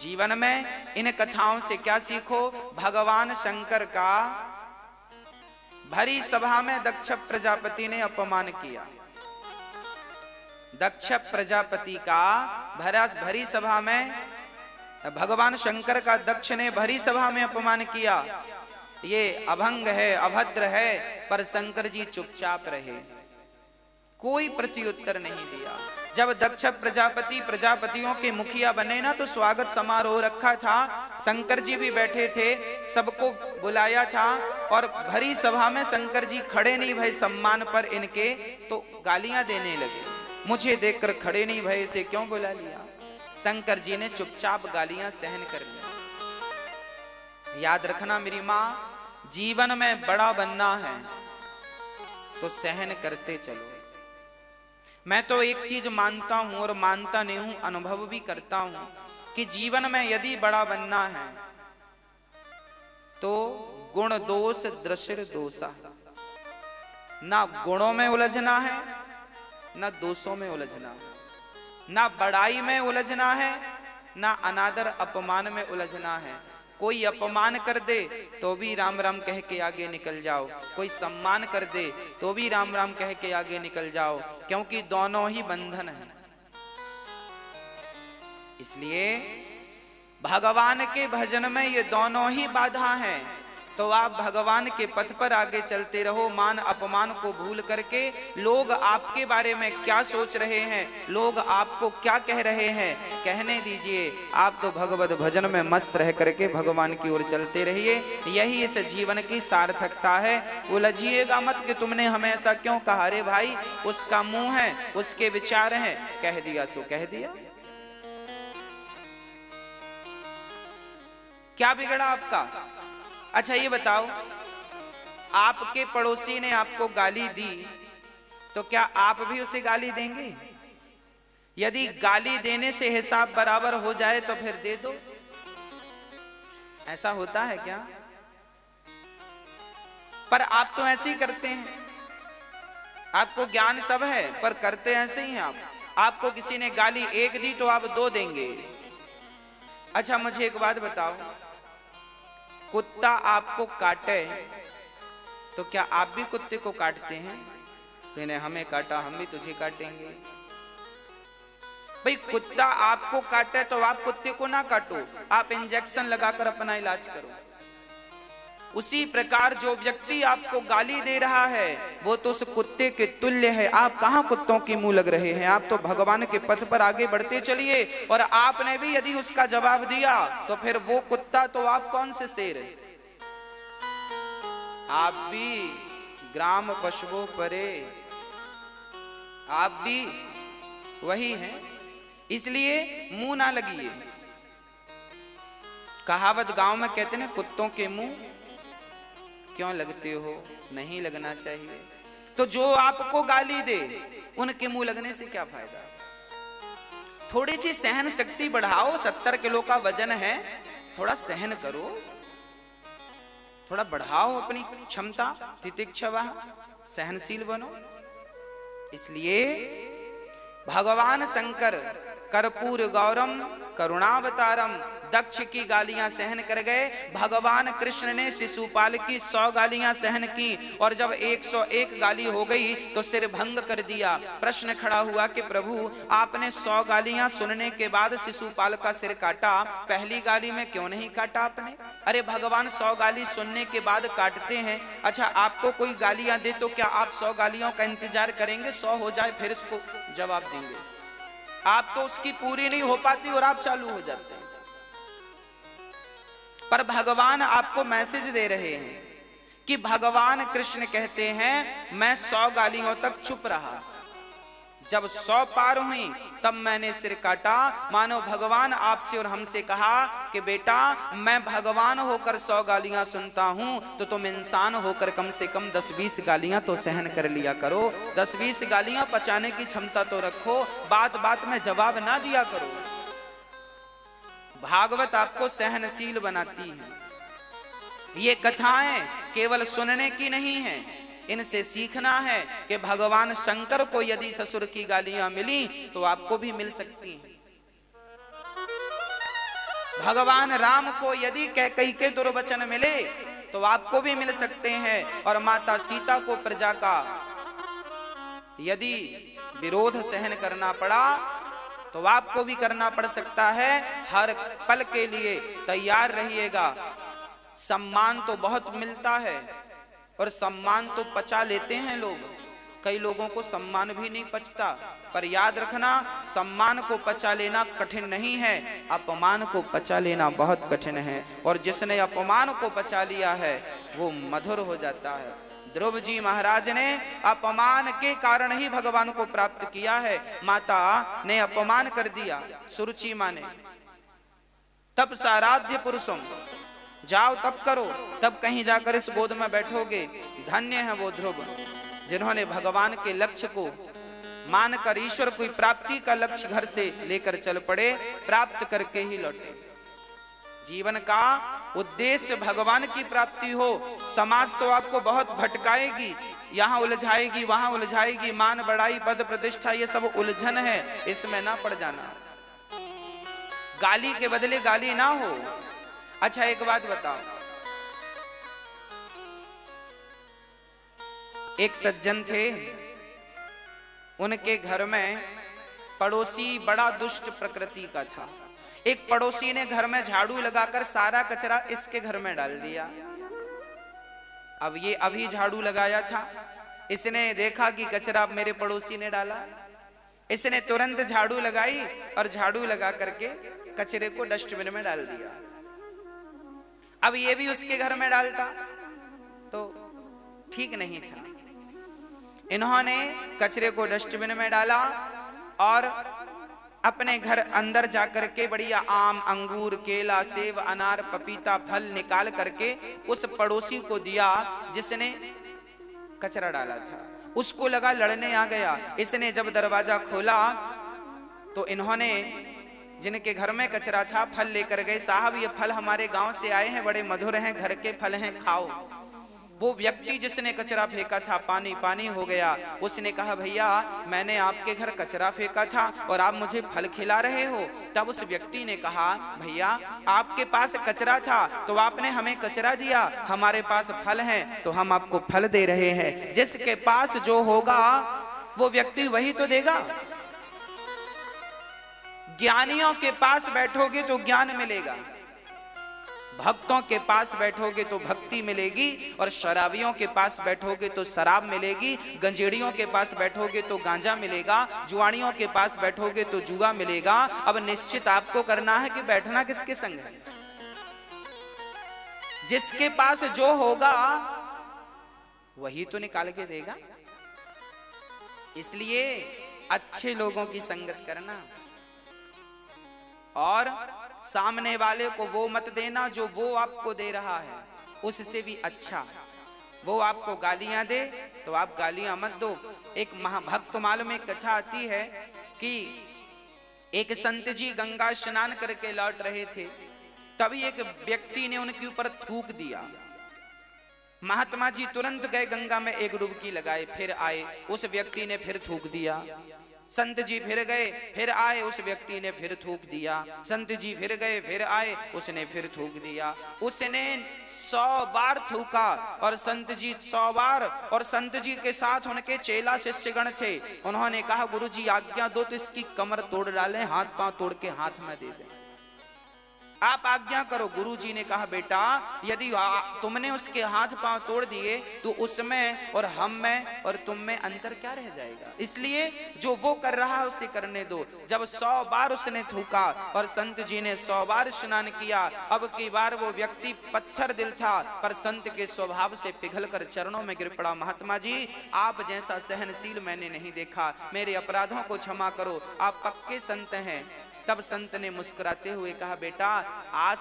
जीवन में इन कथाओं से क्या सीखो? भगवान शंकर का भरी सभा में दक्ष प्रजापति ने अपमान किया। दक्ष प्रजापति का भरी सभा में भगवान शंकर का दक्ष ने भरी सभा में अपमान किया। ये अभंग है, अभद्र है, पर शंकर जी चुपचाप रहे, कोई प्रत्युत्तर नहीं दिया। जब दक्ष प्रजापति प्रजापतियों के मुखिया बने ना, तो स्वागत समारोह रखा था, शंकर जी भी बैठे थे, सबको बुलाया था, और भरी सभा में शंकर जी खड़े नहीं भय सम्मान पर इनके, तो गालियां देने लगे। मुझे देखकर खड़े नहीं भय, इसे क्यों बुला लिया? शंकर जी ने चुपचाप गालियां सहन कर ली। याद रखना मेरी मां, जीवन में बड़ा बनना है तो सहन करते चलो। मैं तो एक चीज मानता हूं, और मानता नहीं हूं, अनुभव भी करता हूं, कि जीवन में यदि बड़ा बनना है तो गुण दोष दृश्य दोषा, ना गुणों में उलझना है ना दोषों में उलझना है, ना बड़ाई में उलझना है ना अनादर अपमान में उलझना है। कोई अपमान कर दे तो भी राम राम कह के आगे निकल जाओ, कोई सम्मान कर दे तो भी राम राम कह के आगे निकल जाओ, क्योंकि दोनों ही बंधन है। इसलिए भगवान के भजन में ये दोनों ही बाधा हैं। तो आप भगवान के पथ पर आगे चलते रहो, मान अपमान को भूल करके। लोग आपके बारे में क्या सोच रहे हैं, लोग आपको क्या कह रहे हैं, कहने दीजिए। आप तो भगवत भजन में मस्त रह करके भगवान की ओर चलते रहिए। यही इस जीवन की सार्थकता है। उलझिएगा मत कि तुमने हमें ऐसा क्यों कहा। अरे भाई, उसका मुंह है, उसके विचार हैं, कह दिया सो कह दिया, क्या बिगड़ा आपका? अच्छा ये बताओ, आपके पड़ोसी ने आपको गाली दी तो क्या आप भी उसे गाली देंगे? यदि गाली देने से हिसाब बराबर हो जाए तो फिर दे दो। ऐसा होता है क्या? पर आप तो ऐसे ही करते हैं। आपको ज्ञान सब है पर करते ऐसे ही हैं आप। आपको किसी ने गाली एक दी तो आप दो देंगे। अच्छा मुझे एक बात बताओ, कुत्ता आपको काटे तो क्या आप भी कुत्ते को काटते हैं? तूने हमें काटा, हम भी तुझे काटेंगे। भाई कुत्ता आपको काटे तो आप कुत्ते को ना काटो, आप इंजेक्शन लगाकर अपना इलाज करो। उसी प्रकार जो व्यक्ति आपको गाली दे रहा है वो तो उस कुत्ते के तुल्य है। आप कहां कुत्तों की मुंह लग रहे हैं? आप तो भगवान के पथ पर आगे बढ़ते चलिए। और आपने भी यदि उसका जवाब दिया तो फिर वो कुत्ता तो आप कौन से शेर है? आप भी ग्राम पशुओं परे, आप भी वही हैं। इसलिए मुंह ना लगिए। कहावत गांव में कहते हैं, कुत्तों के मुंह क्यों लगते हो? नहीं लगना चाहिए। तो जो आपको गाली दे उनके मुंह लगने से क्या फायदा? थोड़ी सी सहन शक्ति बढ़ाओ। 70 किलो का वजन है, थोड़ा सहन करो, थोड़ा बढ़ाओ अपनी क्षमता, तितिक्षवा, सहनशील बनो। इसलिए भगवान शंकर कर्पूर गौरम करुणावतारम दक्ष की गालियां सहन कर गए। भगवान कृष्ण ने शिशुपाल की 100 गालियां सहन की, और जब 101 गाली हो गई तो सिर भंग कर दिया। प्रश्न खड़ा हुआ कि प्रभु आपने 100 गालियां सुनने के बाद शिशुपाल का सिर काटा, पहली गाली में क्यों नहीं काटा आपने? अरे भगवान 100 गाली सुनने के बाद काटते हैं। अच्छा आपको कोई गालियां दे तो क्या आप 100 गालियों का इंतजार करेंगे? 100 हो जाए फिर इसको जवाब देंगे? आप तो उसकी पूरी नहीं हो पाती और आप चालू हो जाते हैं। पर भगवान आपको मैसेज दे रहे हैं कि भगवान कृष्ण कहते हैं मैं 100 गालियों तक चुप रहा, जब 100 पार हुई तब मैंने सिर काटा। मानो भगवान आपसे और हमसे कहा कि बेटा मैं भगवान होकर 100 गालियां सुनता हूं तो तुम इंसान होकर कम से कम 10-20 गालियां तो सहन कर लिया करो। 10-20 गालियां पचाने की क्षमता तो रखो, बात बात में जवाब ना दिया करो। भागवत आपको सहनशील बनाती है। ये कथाएं केवल सुनने की नहीं है, इनसे सीखना है कि भगवान शंकर को यदि ससुर की गालियां मिली तो आपको भी मिल सकती हैं। भगवान राम को यदि कैकेयी के दुर्वचन मिले तो आपको भी मिल सकते हैं, और माता सीता को प्रजा का यदि विरोध सहन करना पड़ा तो आपको भी करना पड़ सकता है। हर पल के लिए तैयार रहिएगा। सम्मान तो बहुत मिलता है और सम्मान तो पचा लेते हैं लोग, कई लोगों को सम्मान भी नहीं पचता। पर याद रखना, सम्मान को पचा लेना कठिन नहीं है, अपमान को पचा लेना बहुत कठिन है। और जिसने अपमान को पचा लिया है वो मधुर हो जाता है। ध्रुव जी महाराज ने अपमान के कारण ही भगवान को प्राप्त किया है। माता ने अपमान कर दिया, सुरुचि माँ ने। तब साराध्य पुरुषों, जाओ तब करो, तब कहीं जाकर इस गोद में बैठोगे। धन्य है वो ध्रुव जिन्होंने भगवान के लक्ष्य को मानकर ईश्वर की प्राप्ति का लक्ष्य घर से लेकर चल पड़े, प्राप्त करके ही लौटे। जीवन का उद्देश्य भगवान की प्राप्ति हो। समाज तो आपको बहुत भटकाएगी, यहाँ उलझाएगी, वहां उलझाएगी, मान बढ़ाई, पद प्रतिष्ठा, ये सब उलझन है, इसमें ना पड़ जाना। गाली के बदले गाली ना हो। अच्छा एक बात बताओ, एक सज्जन थे, उनके घर में पड़ोसी बड़ा दुष्ट प्रकृति का था। एक पड़ोसी ने घर में झाड़ू लगाकर सारा कचरा इसके घर में डाल दिया। अब ये अभी झाड़ू लगाया था, इसने देखा कि कचरा मेरे पड़ोसी ने डाला। इसने तुरंत झाड़ू लगाई और झाड़ू लगा करके कचरे को डस्टबिन में डाल दिया। अब ये भी उसके घर में डालता तो ठीक नहीं था। इन्होंने कचरे को डस्टबिन में डाला और अपने घर अंदर जाकर के बढ़िया आम, अंगूर, केला, सेब, अनार, पपीता, फल निकाल करके उस पड़ोसी को दिया जिसने कचरा डाला था। उसको लगा लड़ने आ गया। इसने जब दरवाजा खोला तो इन्होंने, जिनके घर में कचरा था, फल लेकर गए। साहब ये फल हमारे गांव से आए हैं, बड़े मधुर हैं, घर के फल हैं, खाओ। वो व्यक्ति जिसने कचरा फेंका था पानी पानी हो गया। उसने कहा भैया मैंने आपके घर कचरा फेंका था और आप मुझे फल खिला रहे हो। तब उस व्यक्ति ने कहा भैया आपके पास कचरा था तो आपने हमें कचरा दिया, हमारे पास फल हैं तो हम आपको फल दे रहे हैं। जिसके पास जो होगा वो व्यक्ति वही तो देगा। ज्ञानियों के पास बैठोगे तो ज्ञान मिलेगा, भक्तों के पास बैठोगे तो भक्ति मिलेगी, और शराबियों के पास बैठोगे तो शराब मिलेगी, गंजेड़ियों के पास बैठोगे तो गांजा मिलेगा, जुआड़ियों के पास बैठोगे तो जुआ मिलेगा। अब निश्चित आपको करना है कि बैठना किसके संग है। जिसके पास जो होगा वही तो निकाल के देगा। इसलिए अच्छे लोगों की संगत करना, और सामने वाले को वो मत देना जो वो आपको दे रहा है, उससे भी अच्छा। वो आपको गालियां दे तो आप गालियां मत दो। एक महाभक्त मालूम एक कथा आती है कि एक संत जी गंगा स्नान करके लौट रहे थे, तभी एक व्यक्ति ने उनके ऊपर थूक दिया। महात्मा जी तुरंत गए गंगा में एक डुबकी लगाए, फिर आए, उस व्यक्ति ने फिर थूक दिया। संत जी फिर गए, फिर आए, उस व्यक्ति ने फिर थूक दिया। संत जी फिर गए, फिर आए, उसने फिर थूक दिया। उसने 100 बार थूका और संत जी 100 बार। और संत जी के साथ उनके चेला शिष्यगण थे। उन्होंने कहा गुरु जी आज्ञा दो तो इसकी कमर तोड़ डालें, हाथ पांव तोड़ के हाथ में दे दें, आप आज्ञा करो। गुरु जी ने कहा बेटा यदि तुमने उसके हाथ पांव तोड़ दिए तो उसमें और हम में और तुम में अंतर क्या रह जाएगा। इसलिए जो वो कर रहा है उसे करने दो। जब 100 बार उसने थूका और संत जी ने 100 बार स्नान किया, अब की बार वो व्यक्ति पत्थर दिल था पर संत के स्वभाव से पिघल कर चरणों में गिर पड़ा। महात्मा जी आप जैसा सहनशील मैंने नहीं देखा, मेरे अपराधों को क्षमा करो, आप पक्के संत हैं। तब संत ने मुस्कुराते हुए कहा बेटा आज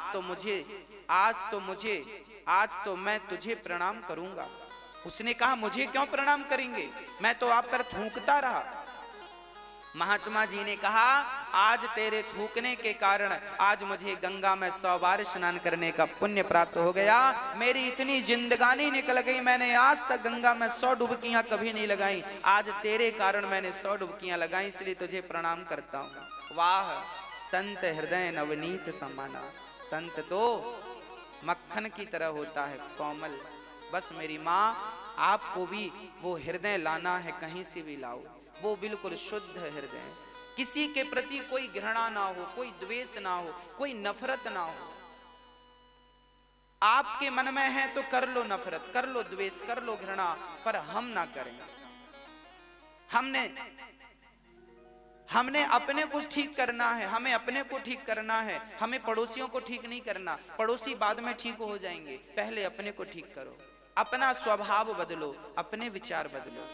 तो मैं तुझे प्रणाम करूंगा। उसने कहा मुझे क्यों प्रणाम करेंगे, मैं तो आप पर थूकता रहा। महात्मा जी ने कहा आज तेरे थूकने के कारण आज मुझे गंगा में 100 बार स्नान करने का पुण्य प्राप्त हो गया। मेरी इतनी जिंदगानी निकल गई, मैंने आज तक गंगा में 100 डुबकियां कभी नहीं लगाई, आज तेरे कारण मैंने 100 डुबकियां लगाई, इसलिए तुझे प्रणाम करता हूं। वाह संत हृदय नवनीत समाना। संत तो मक्खन की तरह होता है, कोमल। बस मेरी माँ, आपको भी वो हृदय लाना है, कहीं से भी लाओ, वो बिल्कुल शुद्ध हृदय, किसी के प्रति कोई घृणा ना हो, कोई द्वेष ना हो, कोई नफरत ना हो। आपके मन में है तो कर लो नफरत, कर लो द्वेष, कर लो घृणा, पर हम ना करें। हमने अपने को ठीक करना है, हमें अपने को ठीक करना है, हमें पड़ोसियों को ठीक नहीं करना। पड़ोसी बाद में ठीक हो जाएंगे, पहले अपने को ठीक करो, अपना स्वभाव बदलो, अपने विचार बदलो।